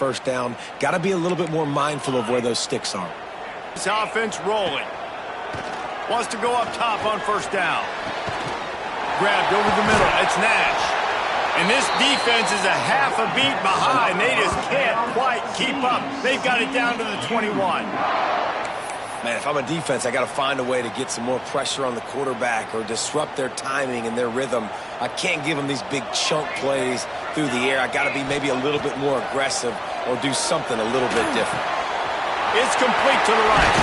first down. Got to be a little bit more mindful of where those sticks are. This offense rolling. Wants to go up top on first down. Grabbed over the middle. It's Nash. And this defense is a half a beat behind. They just can't quite keep up. They've got it down to the 21. Man, if I'm a defense, I got to find a way to get some more pressure on the quarterback or disrupt their timing and their rhythm. I can't give them these big chunk plays through the air. I got to be maybe a little bit more aggressive or do something a little bit different. It's complete to the right.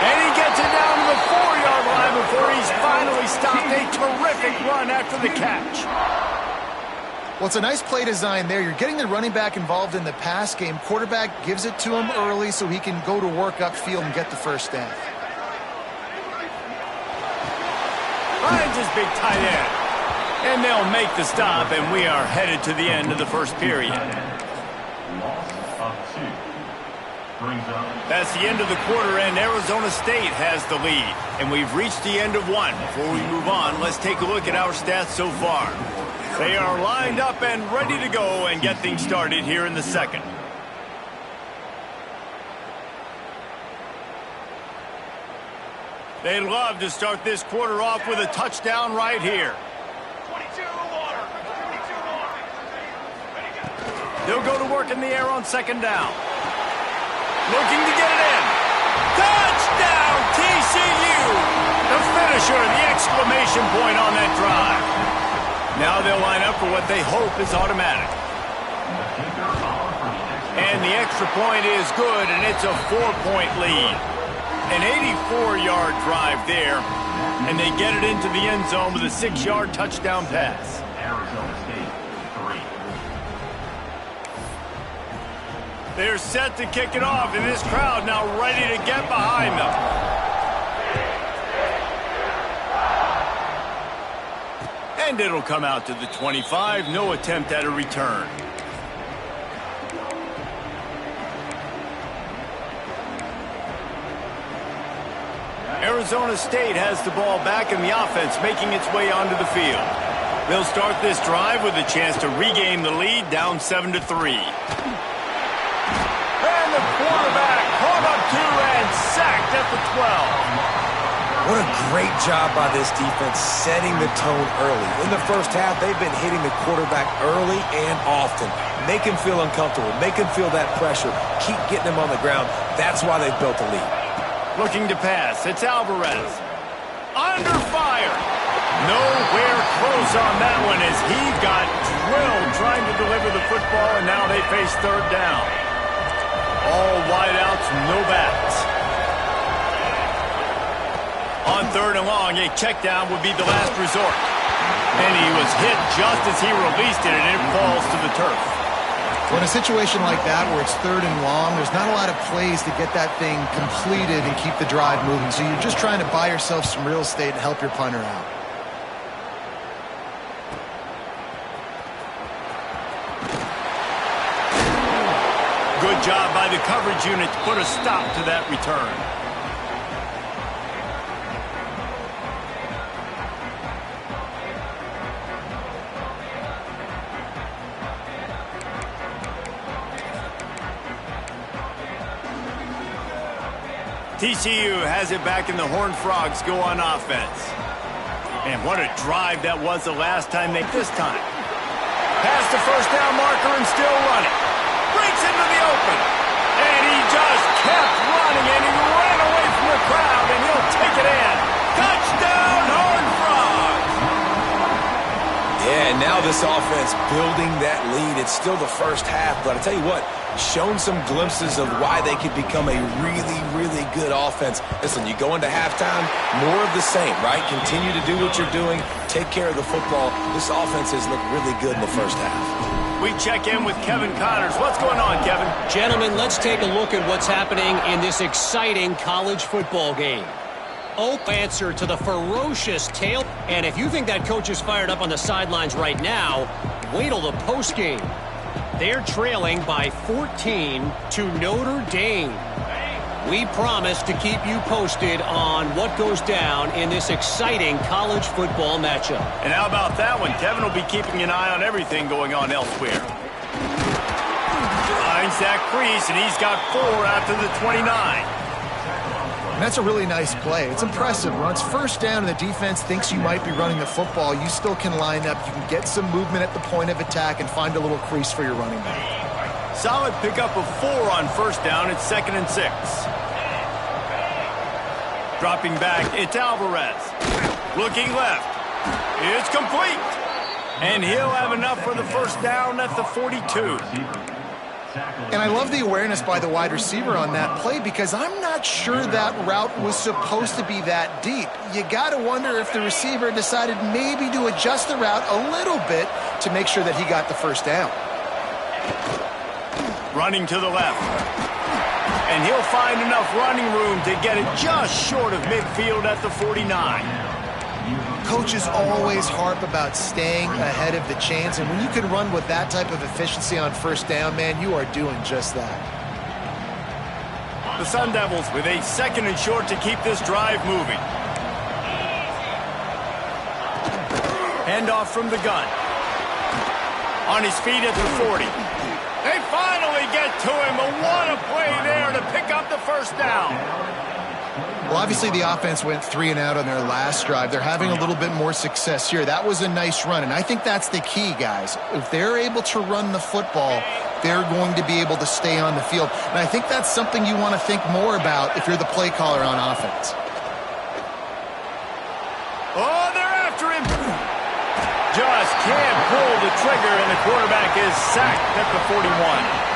And he gets it down to the 4-yard line before he's finally stopped. A terrific run after the catch. Well, it's a nice play design there. You're getting the running back involved in the pass game. Quarterback gives it to him early so he can go to work upfield and get the first down. Finds his big tight end. And they'll make the stop, and we are headed to the end of the first period. That's the end of the quarter, and Arizona State has the lead. And we've reached the end of one. Before we move on, let's take a look at our stats so far. They are lined up and ready to go and get things started here in the second. They'd love to start this quarter off with a touchdown right here. They'll go to work in the air on second down. Looking to get it in. Touchdown, TCU! The finisher, the exclamation point on that drive. Now they'll line up for what they hope is automatic. And the extra point is good, and it's a 4-point lead. An 84-yard drive there, and they get it into the end zone with a 6-yard touchdown pass. Arizona State, 3. They're set to kick it off, and this crowd now ready to get behind them. And it'll come out to the 25. No attempt at a return. Arizona State has the ball back in the offense, making its way onto the field. They'll start this drive with a chance to regain the lead, down 7-3. And the quarterback caught up to and sacked at the 12. What a great job by this defense setting the tone early. In the first half, they've been hitting the quarterback early and often. Make him feel uncomfortable. Make him feel that pressure. Keep getting him on the ground. That's why they've built a lead. Looking to pass. It's Alvarez. Under fire. Nowhere close on that one as he got drilled trying to deliver the football, and now they face third down. All wideouts, no backs. On third and long, a check down would be the last resort. And he was hit just as he released it, and it falls to the turf. Well, in a situation like that where it's third and long, there's not a lot of plays to get that thing completed and keep the drive moving. So you're just trying to buy yourself some real estate and help your punter out. Good job by the coverage unit to put a stop to that return. TCU has it back and the Horned Frogs go on offense. And what a drive that was the last time this time. Past the first down marker and still running. Breaks into the open. And he just kept running and he ran away from the crowd and he'll take it in. Touchdown, Horned Frogs! Yeah, and now this offense building that lead. It's still the first half, but I tell you what, shown some glimpses of why they could become a really, really good offense. Listen, you go into halftime, more of the same, right? Continue to do what you're doing, take care of the football. This offense has looked really good in the first half. We check in with Kevin Connors. What's going on, Kevin? Gentlemen, let's take a look at what's happening in this exciting college football game. Answer to the ferocious tail. And if you think that coach is fired up on the sidelines right now, wait till the postgame. They're trailing by 14 to Notre Dame. We promise to keep you posted on what goes down in this exciting college football matchup. And how about that one? Kevin will be keeping an eye on everything going on elsewhere. finds that crease, and he's got 4 after the 29. And that's a really nice play. It's impressive. When it's first down and the defense thinks you might be running the football, you still can line up. You can get some movement at the point of attack and find a little crease for your running back. Solid pickup of 4 on first down. It's 2nd and 6. Dropping back, it's Alvarez. Looking left. It's complete. And he'll have enough for the first down at the 42. And I love the awareness by the wide receiver on that play because I'm not sure that route was supposed to be that deep. You got to wonder if the receiver decided maybe to adjust the route a little bit to make sure that he got the first down. Running to the left. And he'll find enough running room to get it just short of midfield at the 49. Coaches always harp about staying ahead of the chains, and when you can run with that type of efficiency on first down, man, you are doing just that. The Sun Devils with a 2nd and short to keep this drive moving. Handoff from the gun. On his feet at the 40. They finally get to him, but what a play there to pick up the first down. Well, obviously the offense went 3 and out on their last drive. They're having a little bit more success here. That was a nice run, and I think that's the key, guys. If they're able to run the football, they're going to be able to stay on the field. And I think that's something you want to think more about if you're the play caller on offense. Oh, they're after him. Just can't pull the trigger, and the quarterback is sacked at the 41.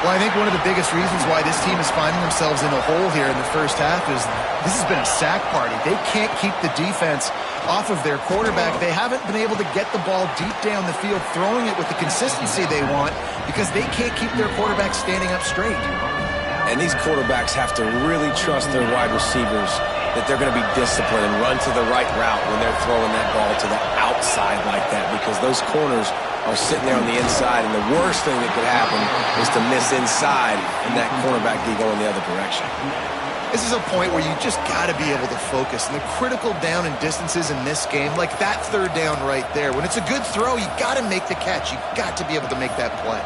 Well, I think one of the biggest reasons why this team is finding themselves in a hole here in the first half is this has been a sack party. They can't keep the defense off of their quarterback. They haven't been able to get the ball deep down the field, throwing it with the consistency they want because they can't keep their quarterback standing up straight. And these quarterbacks have to really trust their wide receivers that they're going to be disciplined and run to the right route when they're throwing that ball to the outside like that, because those corners are sitting there on the inside, and the worst thing that could happen is to miss inside and that cornerback be going the other direction. This is a point where you just got to be able to focus. And the critical down and distances in this game, like that third down right there, when it's a good throw, you got to make the catch. You got to be able to make that play.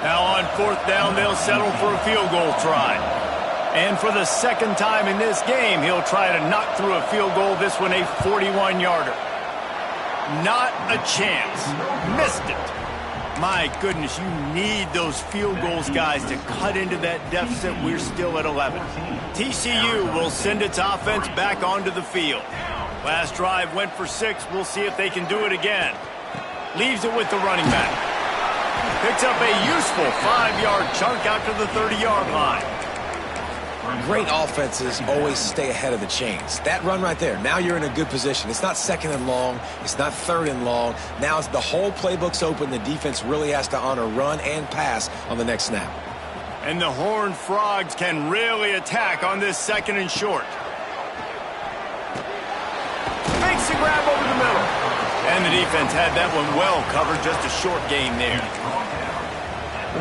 Now on 4th down, they'll settle for a field goal try. And for the 2nd time in this game, he'll try to knock through a field goal, this one a 41-yarder. Not a chance. Missed it. My goodness, you need those field goals, guys, to cut into that deficit. We're still at 11. TCU will send its offense back onto the field. Last drive went for 6. We'll see if they can do it again. Leaves it with the running back. Picks up a useful 5-yard chunk out to the 30-yard line. Great offenses always stay ahead of the chains. That run right there, now you're in a good position. It's not 2nd and long. It's not 3rd and long. Now the whole playbook's open. The defense really has to honor run and pass on the next snap. And the Horned Frogs can really attack on this 2nd and short. Makes the grab over the middle. And the defense had that one well covered. Just a short gain there.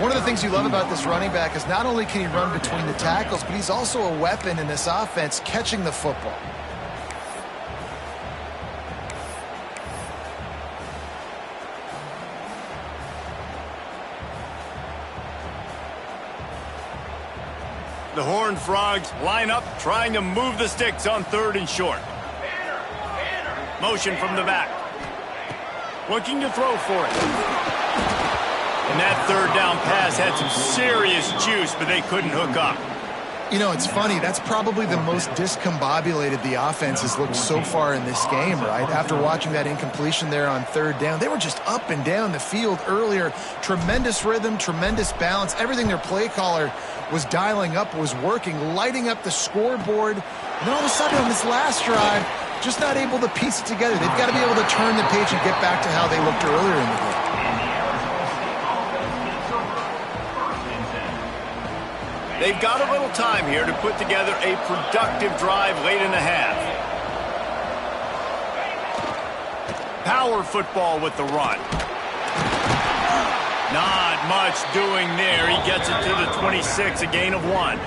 One of the things you love about this running back is not only can he run between the tackles, but he's also a weapon in this offense catching the football. The Horned Frogs line up, trying to move the sticks on 3rd and short. Motion from the back. Looking to throw for it. And that 3rd down pass had some serious juice, but they couldn't hook up. You know, it's funny. That's probably the most discombobulated the offense has looked so far in this game, right? After watching that incompletion there on 3rd down, they were just up and down the field earlier. Tremendous rhythm, tremendous balance. Everything their play caller was dialing up was working, lighting up the scoreboard. And all of a sudden on this last drive, just not able to piece it together. They've got to be able to turn the page and get back to how they looked earlier in the game. They've got a little time here to put together a productive drive late in the half. Power football with the run. Not much doing there. He gets it to the 26, a gain of 1.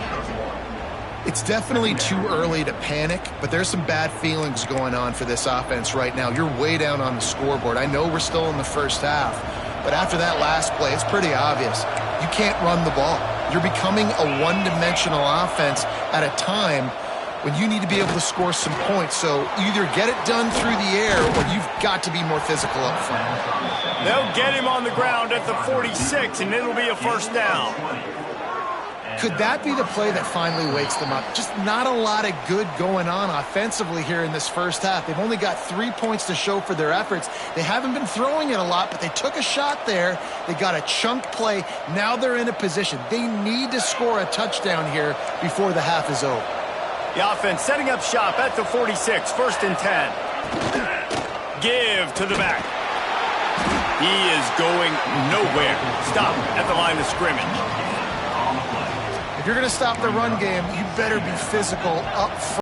It's definitely too early to panic, but there's some bad feelings going on for this offense right now. You're way down on the scoreboard. I know we're still in the first half, But after that last play, it's pretty obvious. You can't run the ball. You're becoming a one-dimensional offense at a time when you need to be able to score some points. So either get it done through the air or you've got to be more physical up front. They'll get him on the ground at the 46, and it'll be a first down. Could that be the play that finally wakes them up? Just not a lot of good going on offensively here in this first half. They've only got 3 points to show for their efforts. They haven't been throwing it a lot, but they took a shot there. They got a chunk play. Now they're in a position. They need to score a touchdown here before the half is over. The offense setting up shop at the 46, 1st and 10. Give to the back. He is going nowhere. Stop at the line of scrimmage. If you're going to stop the run game, you better be physical up front.